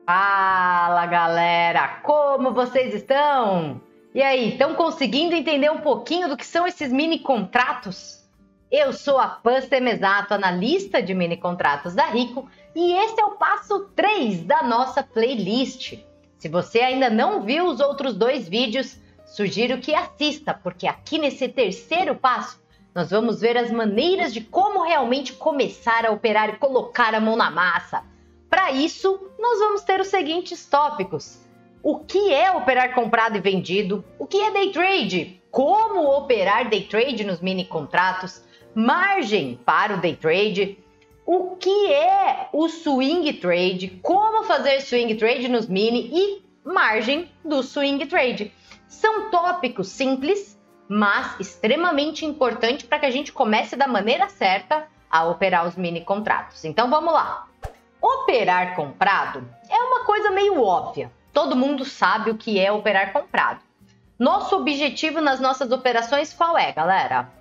Fala, galera! Como vocês estão? E aí, estão conseguindo entender um pouquinho do que são esses mini contratos? Eu sou a Pan Temesato, analista de mini contratos da Rico, e esse é o passo 3 da nossa playlist. Se você ainda não viu os outros 2 vídeos, sugiro que assista, porque aqui nesse terceiro passo nós vamos ver as maneiras de como realmente começar a operar e colocar a mão na massa. Para isso, nós vamos ter os seguintes tópicos: o que é operar comprado e vendido, o que é day trade, como operar day trade nos mini contratos, margem para o day trade, o que é o swing trade, como fazer swing trade nos mini e margem do swing trade. São tópicos simples, mas extremamente importantes para que a gente comece da maneira certa a operar os mini contratos. Então vamos lá! Operar comprado é uma coisa meio óbvia. Todo mundo sabe o que é operar comprado. Nosso objetivo nas nossas operações qual é, galera?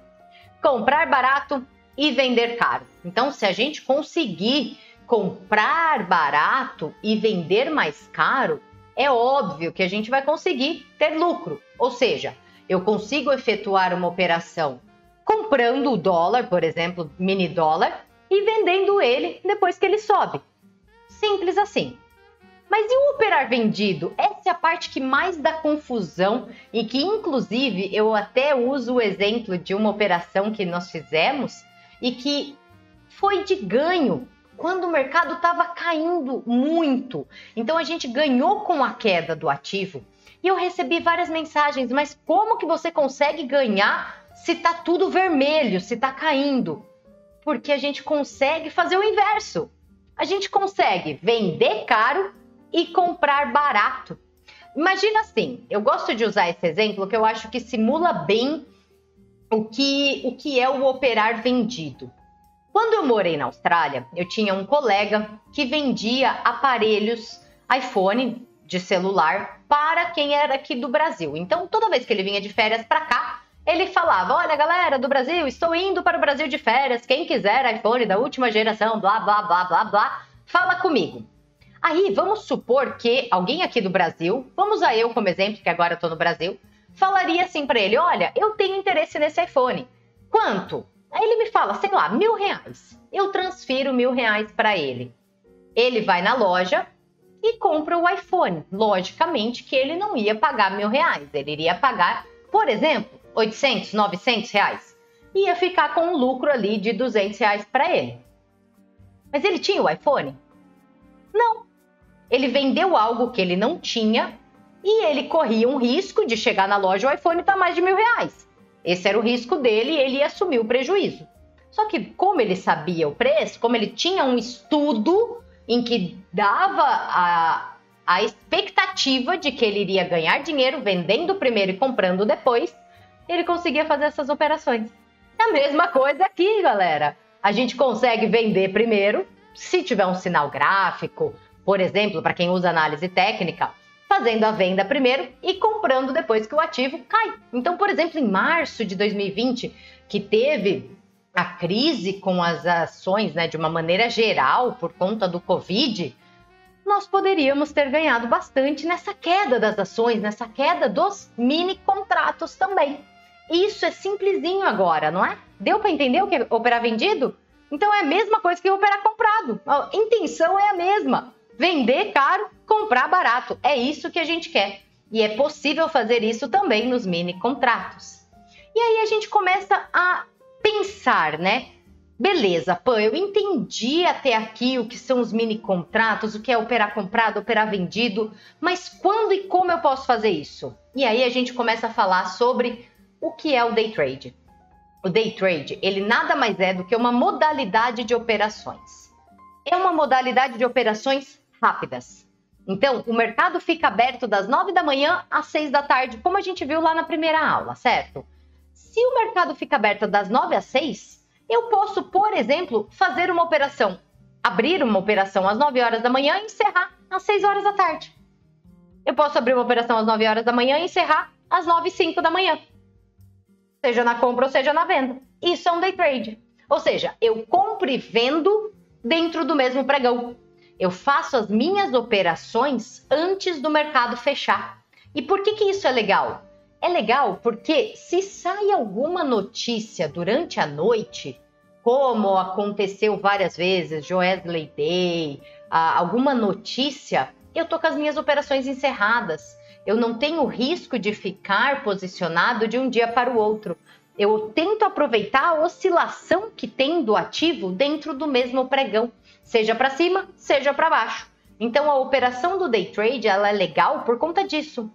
Comprar barato e vender caro. Então, se a gente conseguir comprar barato e vender mais caro, é óbvio que a gente vai conseguir ter lucro. Ou seja, eu consigo efetuar uma operação comprando o dólar, por exemplo, mini dólar, e vendendo ele depois que ele sobe. Simples assim. Mas e o operar vendido? Essa é a parte que mais dá confusão e que, inclusive, eu até uso o exemplo de uma operação que nós fizemos e que foi de ganho quando o mercado estava caindo muito. Então, a gente ganhou com a queda do ativo. E eu recebi várias mensagens, mas como que você consegue ganhar se está tudo vermelho, se está caindo? Porque a gente consegue fazer o inverso. A gente consegue vender caro e comprar barato. Imagina assim, eu gosto de usar esse exemplo que eu acho que simula bem o que é o operar vendido. Quando eu morei na Austrália, eu tinha um colega que vendia aparelhos iPhone de celular para quem era aqui do Brasil. Então, toda vez que ele vinha de férias para cá, ele falava: olha, galera do Brasil, estou indo para o Brasil de férias, quem quiser iPhone da última geração, blá, blá, blá, blá, blá, fala comigo. Aí, vamos supor que alguém aqui do Brasil, vamos usar eu como exemplo, que agora eu estou no Brasil, falaria assim para ele: olha, eu tenho interesse nesse iPhone. Quanto? Aí ele me fala, sei lá, R$1.000. Eu transfiro R$1.000 para ele. Ele vai na loja e compra o iPhone. Logicamente que ele não ia pagar R$1.000, ele iria pagar, por exemplo, R$800, R$900. Ia ficar com um lucro ali de R$200 para ele. Mas ele tinha o iPhone? Não. Ele vendeu algo que ele não tinha e ele corria um risco de chegar na loja e o iPhone tá mais de R$1.000. Esse era o risco dele e ele ia assumir o prejuízo. Só que como ele sabia o preço, como ele tinha um estudo em que dava a expectativa de que ele iria ganhar dinheiro vendendo primeiro e comprando depois, ele conseguia fazer essas operações. É a mesma coisa aqui, galera. A gente consegue vender primeiro, se tiver um sinal gráfico, por exemplo, para quem usa análise técnica, fazendo a venda primeiro e comprando depois que o ativo cai. Então, por exemplo, em março de 2020, que teve a crise com as ações, né, de uma maneira geral, por conta do Covid, nós poderíamos ter ganhado bastante nessa queda das ações, nessa queda dos mini contratos também. Isso é simplesinho agora, não é? Deu para entender o que é operar vendido? Então é a mesma coisa que operar comprado. A intenção é a mesma. Vender caro, comprar barato. É isso que a gente quer. E é possível fazer isso também nos mini contratos. E aí a gente começa a pensar, né? Beleza, Pan, eu entendi até aqui o que são os mini contratos, o que é operar comprado, operar vendido, mas quando e como eu posso fazer isso? E aí a gente começa a falar sobre o que é o day trade. O day trade, ele nada mais é do que uma modalidade de operações. É uma modalidade de operações rápidas. Então, o mercado fica aberto das 9 da manhã às 6 da tarde, como a gente viu lá na primeira aula, certo? Se o mercado fica aberto das 9 às 6, eu posso, por exemplo, fazer uma operação, abrir uma operação às 9 horas da manhã e encerrar às 6 horas da tarde. Eu posso abrir uma operação às 9 horas da manhã e encerrar às 9h05 da manhã. Seja na compra ou seja na venda. Isso é um day trade. Ou seja, eu compro e vendo dentro do mesmo pregão. Eu faço as minhas operações antes do mercado fechar. E por que isso é legal? É legal porque se sai alguma notícia durante a noite, como aconteceu várias vezes, Joesley Day, alguma notícia, eu tô com as minhas operações encerradas. Eu não tenho risco de ficar posicionado de um dia para o outro. Eu tento aproveitar a oscilação que tem do ativo dentro do mesmo pregão, seja para cima, seja para baixo. Então a operação do day trade ela é legal por conta disso.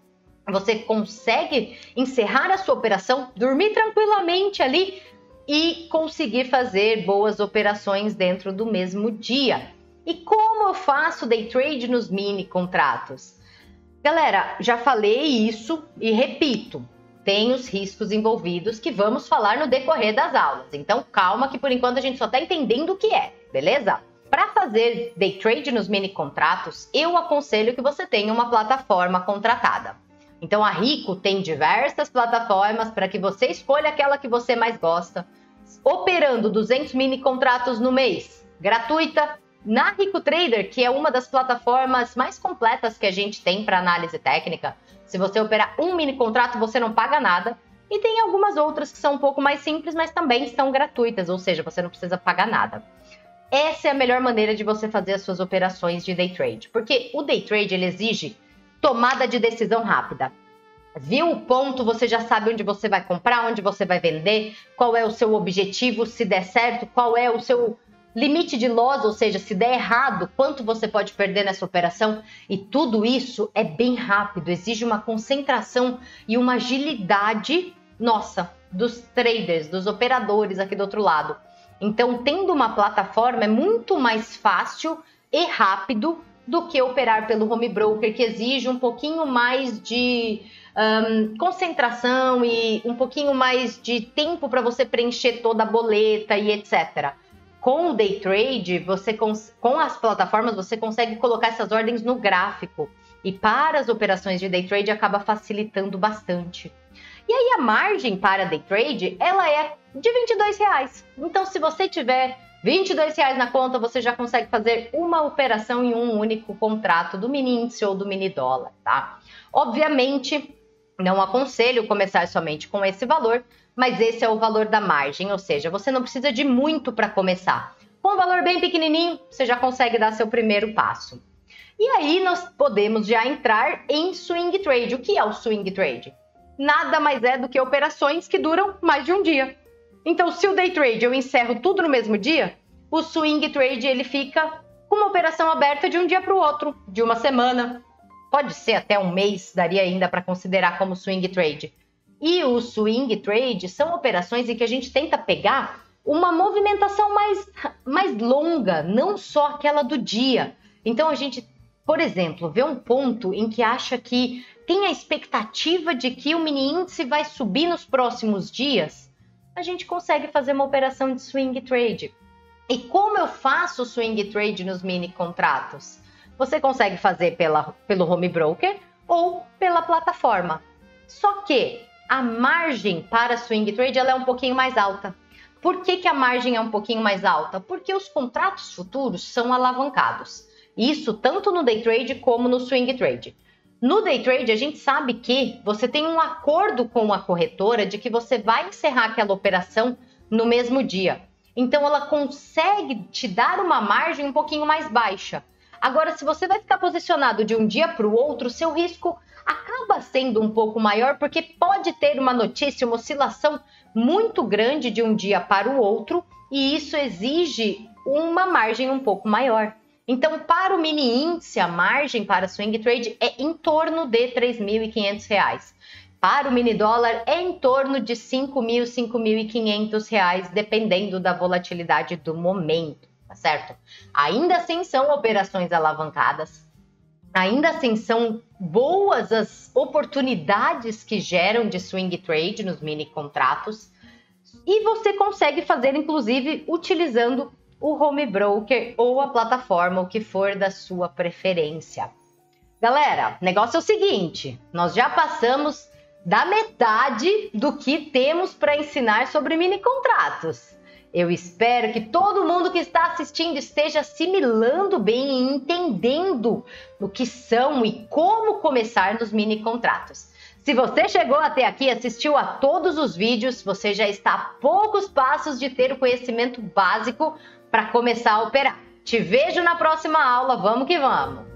Você consegue encerrar a sua operação, dormir tranquilamente ali e conseguir fazer boas operações dentro do mesmo dia. E como eu faço day trade nos mini contratos? Galera, já falei isso e repito, tem os riscos envolvidos que vamos falar no decorrer das aulas. Então calma que por enquanto a gente só está entendendo o que é, beleza? Para fazer day trade nos mini contratos, eu aconselho que você tenha uma plataforma contratada. Então a Rico tem diversas plataformas para que você escolha aquela que você mais gosta, operando 200 mini contratos no mês, gratuita, na Rico Trader, que é uma das plataformas mais completas que a gente tem para análise técnica. Se você operar um mini contrato, você não paga nada. E tem algumas outras que são um pouco mais simples, mas também estão gratuitas, ou seja, você não precisa pagar nada. Essa é a melhor maneira de você fazer as suas operações de day trade, porque o day trade ele exige tomada de decisão rápida. Viu o ponto, você já sabe onde você vai comprar, onde você vai vender, qual é o seu objetivo, se der certo, qual é o seu limite de loss, ou seja, se der errado, quanto você pode perder nessa operação. E tudo isso é bem rápido, exige uma concentração e uma agilidade, nossa, dos traders, dos operadores aqui do outro lado. Então, tendo uma plataforma é muito mais fácil e rápido do que operar pelo home broker, que exige um pouquinho mais de concentração e um pouquinho mais de tempo para você preencher toda a boleta e etc. Com o day trade, com as plataformas, você consegue colocar essas ordens no gráfico. E para as operações de day trade, acaba facilitando bastante. E aí a margem para day trade, ela é de R$22. Então, se você tiver R$22 na conta, você já consegue fazer uma operação em um único contrato do mini índice ou do mini dólar, tá? Obviamente, não aconselho começar somente com esse valor, mas esse é o valor da margem, ou seja, você não precisa de muito para começar. Com um valor bem pequenininho, você já consegue dar seu primeiro passo. E aí nós podemos já entrar em swing trade. O que é o swing trade? Nada mais é do que operações que duram mais de um dia. Então, se o day trade eu encerro tudo no mesmo dia, o swing trade ele fica com uma operação aberta de um dia para o outro, de uma semana, pode ser até um mês, daria ainda para considerar como swing trade. E o swing trade são operações em que a gente tenta pegar uma movimentação mais longa, não só aquela do dia. Então a gente, por exemplo, vê um ponto em que acha que tem a expectativa de que o mini índice vai subir nos próximos dias, a gente consegue fazer uma operação de swing trade. E como eu faço swing trade nos mini contratos? Você consegue fazer pelo home broker ou pela plataforma. Só que a margem para swing trade ela é um pouquinho mais alta. Por que a margem é um pouquinho mais alta? Porque os contratos futuros são alavancados. Isso tanto no day trade como no swing trade. No day trade, a gente sabe que você tem um acordo com a corretora de que você vai encerrar aquela operação no mesmo dia. Então, ela consegue te dar uma margem um pouquinho mais baixa. Agora, se você vai ficar posicionado de um dia para o outro, seu risco acaba sendo um pouco maior, porque pode ter uma notícia, uma oscilação muito grande de um dia para o outro, e isso exige uma margem um pouco maior. Então, para o mini índice, a margem para swing trade é em torno de R$ 3.500. Para o mini dólar, é em torno de R$ 5.000, R$ 5.500, dependendo da volatilidade do momento, tá certo? Ainda assim, são operações alavancadas. Ainda assim, são boas as oportunidades que geram de swing trade nos mini contratos. E você consegue fazer, inclusive, utilizando o home broker ou a plataforma, o que for da sua preferência. Galera, o negócio é o seguinte, nós já passamos da metade do que temos para ensinar sobre mini contratos. Eu espero que todo mundo que está assistindo esteja assimilando bem e entendendo o que são e como começar nos mini contratos. Se você chegou até aqui e assistiu a todos os vídeos, você já está a poucos passos de ter o conhecimento básico para começar a operar. Te vejo na próxima aula, vamos que vamos!